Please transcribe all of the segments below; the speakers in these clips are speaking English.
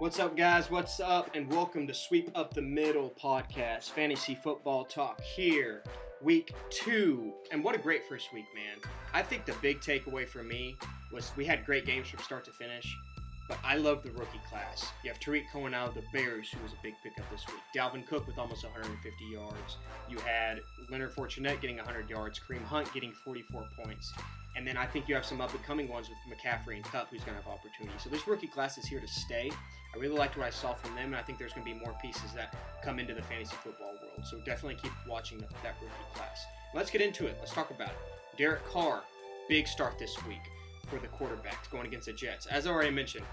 What's up, guys? What's up? And welcome to Sweep Up the Middle podcast, fantasy football talk here, week 2. And what a great first week, man. I think the big takeaway for me was we had great games from start to finish, but I love the rookie class. You have Tariq Cohen out of the Bears, who was a big pickup this week. Dalvin Cook with almost 150 yards. You had Leonard Fournette getting 100 yards. Kareem Hunt getting 44 points. And then I think you have some up-and-coming ones with McCaffrey and Kupp, who's going to have opportunity. So this rookie class is here to stay. I really liked what I saw from them, and I think there's going to be more pieces that come into the fantasy football world. So definitely keep watching that rookie class. Let's get into it. Let's talk about it. Derek Carr, big start this week for the quarterbacks going against the Jets. As I already mentioned,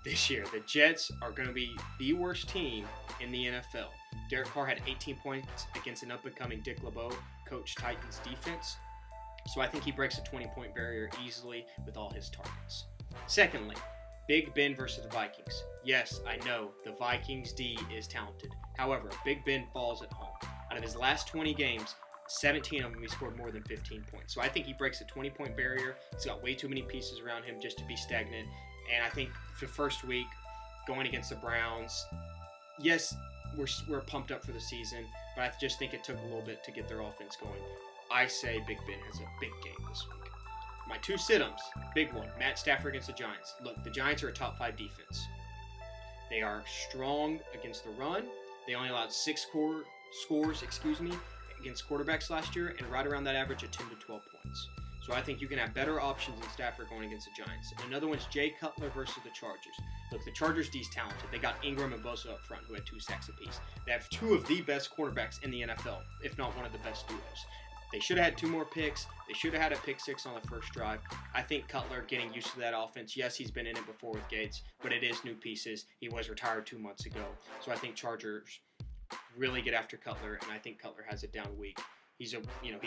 this year, the Jets are going to be the worst team in the NFL. Derek Carr had 18 points against an up-and-coming Dick LeBeau coach Titans defense. So I think he breaks the 20-point barrier easily with all his targets. Secondly, Big Ben versus the Vikings. Yes, I know the Vikings D is talented. However, Big Ben falls at home. Out of his last 20 games, 17 of them he scored more than 15 points. So I think he breaks the 20-point barrier. He's got way too many pieces around him just to be stagnant. And I think the first week, going against the Browns, yes, we're pumped up for the season, but I just think it took a little bit to get their offense going. I say Big Ben has a big game this week. My two sit-ems, big one, Matt Stafford against the Giants. Look, the Giants are a top 5 defense. They are strong against the run. They only allowed 6 scores against quarterbacks last year, and right around that average of 10 to 12 points. So I think you can have better options than Stafford going against the Giants. Another one's Jay Cutler versus the Chargers. Look, the Chargers D's talented. They got Ingram and Bosa up front, who had 2 sacks apiece. They have 2 of the best quarterbacks in the NFL, if not one of the best duos. They should have had 2 more picks. They should have had a pick 6 on the first drive. I think Cutler getting used to that offense. Yes, he's been in it before with Gates, but it is new pieces. He was retired 2 months ago. So I think Chargers really get after Cutler, and I think Cutler has a down week. He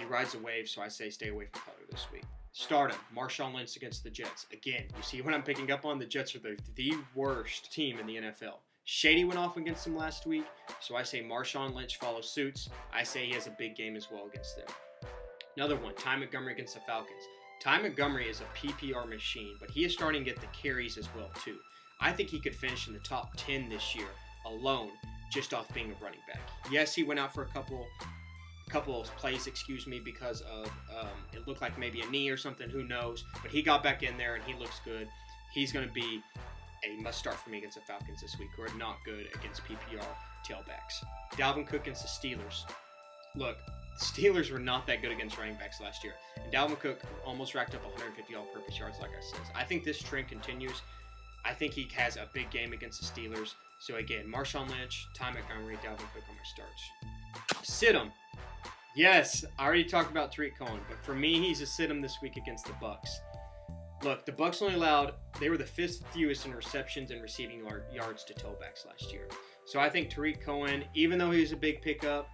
rides the wave, so I say stay away from Cutler this week. Start him. Marshawn Lynch against the Jets. Again, you see what I'm picking up on? The Jets are the worst team in the NFL. Shady went off against them last week, so I say Marshawn Lynch follows suits. I say he has a big game as well against them. Another one, Ty Montgomery against the Falcons. Ty Montgomery is a PPR machine, but he is starting to get the carries as well, too. I think he could finish in the top 10 this year alone, just off being a running back. Yes, he went out for a couple of plays, because of it looked like maybe a knee or something, who knows. But he got back in there, and he looks good. He's going to be a must-start for me against the Falcons this week, who are not good against PPR tailbacks. Dalvin Cook against the Steelers. Look, the Steelers were not that good against running backs last year. And Dalvin Cook almost racked up 150 all-purpose yards, like I said. I think this trend continues. I think he has a big game against the Steelers. So again, Marshawn Lynch, Ty Montgomery, Dalvin Cook on my starts. Sit him. Yes, I already talked about Tariq Cohen, but for me, he's a sit him this week against the Bucks. Look, the Bucks only they were the 5th fewest in receptions and receiving yards to tailbacks last year. So I think Tariq Cohen, even though he's a big pickup,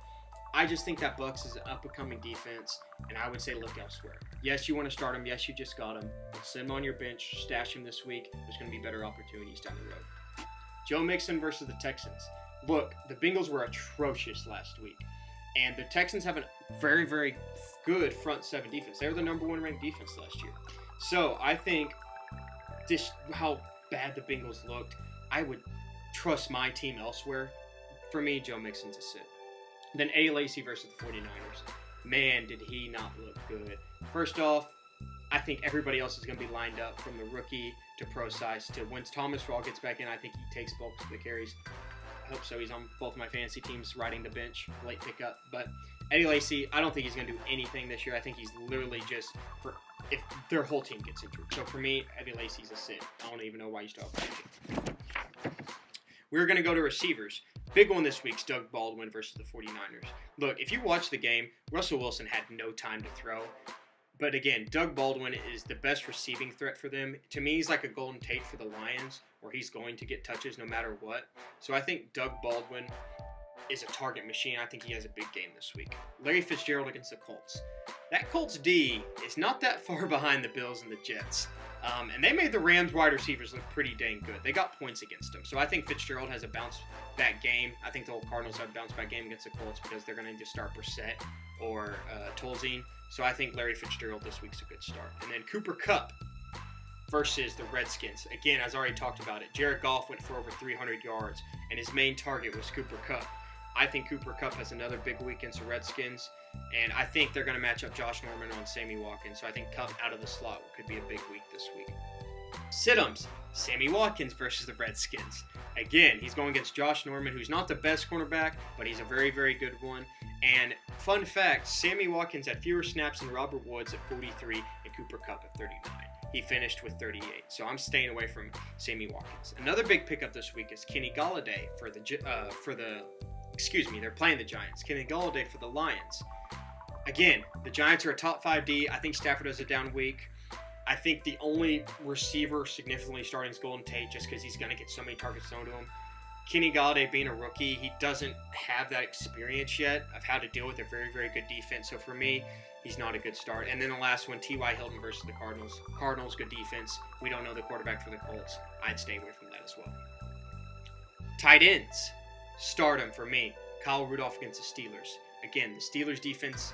I just think that Bucks is an up-and-coming defense, and I would say look elsewhere. Yes, you want to start him. Yes, you just got him. But sit him on your bench. Stash him this week. There's going to be better opportunities down the road. Joe Mixon versus the Texans. Look, the Bengals were atrocious last week, and the Texans have a very, very good front 7 defense. They were the number 1 ranked defense last year. So I think how bad the Bengals looked, I would trust my team elsewhere. For me, Joe Mixon's a sit. Then Eddie Lacy versus the 49ers. Man, did he not look good. First off, I think everybody else is going to be lined up from the rookie to pro size to once Thomas Rawls gets back in, I think he takes both of the carries. I hope so. He's on both my fantasy teams riding the bench, late pickup. But Eddie Lacy, I don't think he's going to do anything this year. I think he's literally just if their whole team gets injured. So for me, Eddie Lacy's a sit. I don't even know why you still have him. We're going to go to receivers. Big one this week's Doug Baldwin versus the 49ers. Look, if you watch the game, Russell Wilson had no time to throw. But again, Doug Baldwin is the best receiving threat for them. To me, he's like a Golden Tate for the Lions, where he's going to get touches no matter what. So I think Doug Baldwin is a target machine. I think he has a big game this week. Larry Fitzgerald against the Colts. That Colts D is not that far behind the Bills and the Jets. And they made the Rams wide receivers look pretty dang good. They got points against them. So I think Fitzgerald has a bounce-back game. I think the whole Cardinals have a bounce-back game against the Colts because they're going to need to start Brissett or Tolzien. So I think Larry Fitzgerald this week's a good start. And then Cooper Kupp versus the Redskins. Again, as I already talked about it, Jared Goff went for over 300 yards, and his main target was Cooper Kupp. I think Cooper Kupp has another big week against the Redskins, and I think they're going to match up Josh Norman on Sammy Watkins. So I think Kupp out of the slot could be a big week this week. Sit-ems, Sammy Watkins versus the Redskins. Again, he's going against Josh Norman, who's not the best cornerback, but he's a very, very good one. And fun fact, Sammy Watkins had fewer snaps than Robert Woods at 43 and Cooper Kupp at 39. He finished with 38, so I'm staying away from Sammy Watkins. Another big pickup this week is Kenny Golladay they're playing the Giants. Kenny Golladay for the Lions. Again, the Giants are a top 5 D. I think Stafford has a down week. I think the only receiver significantly starting is Golden Tate just because he's going to get so many targets thrown to him. Kenny Golladay being a rookie, he doesn't have that experience yet of how to deal with a very, very good defense. So for me, he's not a good start. And then the last one, T.Y. Hilton versus the Cardinals. Cardinals, good defense. We don't know the quarterback for the Colts. I'd stay away from that as well. Tight ends. Stardom for me. Kyle Rudolph against the Steelers. Again, the Steelers defense,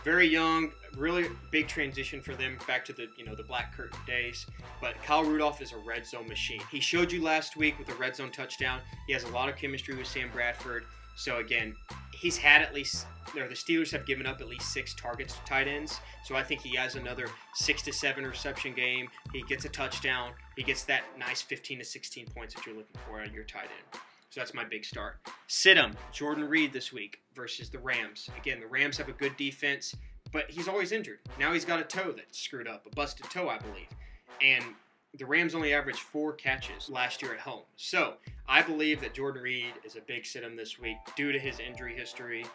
very young, really big transition for them back to the black curtain days. But Kyle Rudolph is a red zone machine. He showed you last week with a red zone touchdown. He has a lot of chemistry with Sam Bradford. So again, he's had the Steelers have given up at least 6 targets to tight ends. So I think he has another 6 to 7 reception game. He gets a touchdown. He gets that nice 15 to 16 points that you're looking for out of your tight end. So that's my big start. Sit-em, Jordan Reed this week versus the Rams. Again, the Rams have a good defense, but he's always injured. Now he's got a toe that's screwed up, a busted toe, I believe. And the Rams only averaged 4 catches last year at home. So I believe that Jordan Reed is a big sit-em this week due to his injury history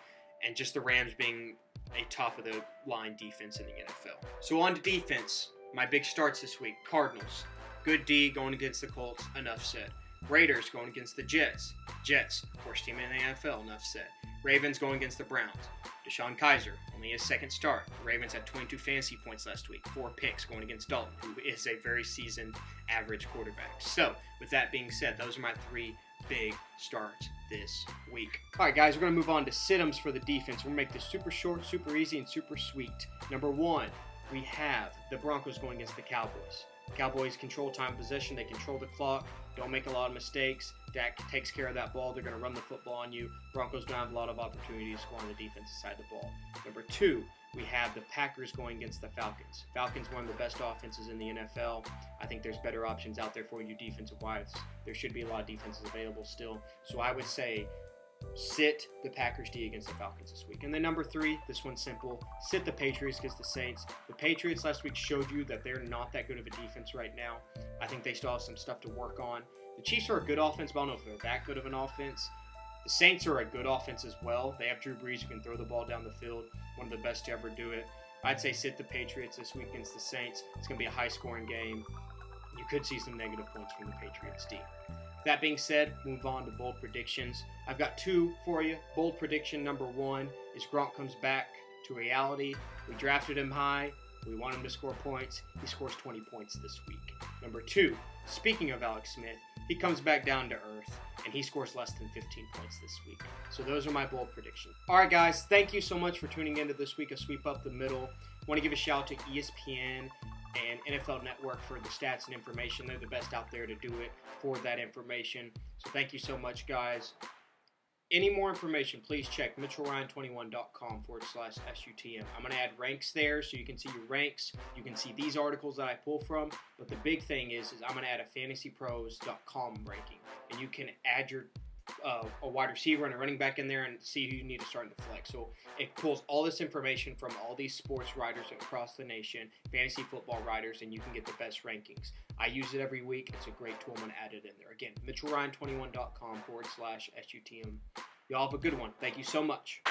and just the Rams being a top-of-the-line defense in the NFL. So on to defense. My big starts this week. Cardinals. Good D going against the Colts. Enough said. Raiders going against the Jets. Jets, worst team in the NFL, enough said. Ravens going against the Browns. Deshaun Kaiser, only his second start. The Ravens had 22 fantasy points last week, 4 picks going against Dalton, who is a very seasoned average quarterback. So, with that being said, those are my 3 big starts this week. All right, guys, we're going to move on to sit-ems for the defense. We're going to make this super short, super easy, and super sweet. Number 1, we have the Broncos going against the Cowboys. Cowboys control time possession. They control the clock. Don't make a lot of mistakes. Dak takes care of that ball. They're going to run the football on you. Broncos don't have a lot of opportunities to score on the defensive side of the ball. Number 2, we have the Packers going against the Falcons. Falcons, one of the best offenses in the NFL. I think there's better options out there for you defensive-wise. There should be a lot of defenses available still. So I would say sit the Packers D against the Falcons this week. And then number 3, this one's simple. Sit the Patriots against the Saints. The Patriots last week showed you that they're not that good of a defense right now. I think they still have some stuff to work on. The Chiefs are a good offense, but I don't know if they're that good of an offense. The Saints are a good offense as well. They have Drew Brees who can throw the ball down the field, one of the best to ever do it. I'd say sit the Patriots this week against the Saints. It's going to be a high-scoring game. You could see some negative points from the Patriots D. That being said, move on to bold predictions. I've got 2 for you. Bold prediction number 1 is Gronk comes back to reality. We drafted him high. We want him to score points. He scores 20 points this week. Number 2, speaking of Alex Smith, he comes back down to earth, and he scores less than 15 points this week. So those are my bold predictions. All right, guys, thank you so much for tuning into this week of Sweep Up the Middle. I want to give a shout out to ESPN and NFL Network for the stats and information. They're the best out there to do it for that information. So thank you so much, guys. Any more information, please check mitchellryan21.com/SUTM. I'm going to add ranks there so you can see your ranks. You can see these articles that I pull from. But the big thing is I'm going to add a fantasypros.com ranking. And you can add your a wide receiver and a running back in there and see who you need to start in the flex. So it pulls all this information from all these sports writers across the nation, fantasy football writers, and you can get the best rankings. I use it every week. It's a great tool. I'm going to add it in there. Again, mitchellryan21.com/SUTM. Y'all have a good one. Thank you so much.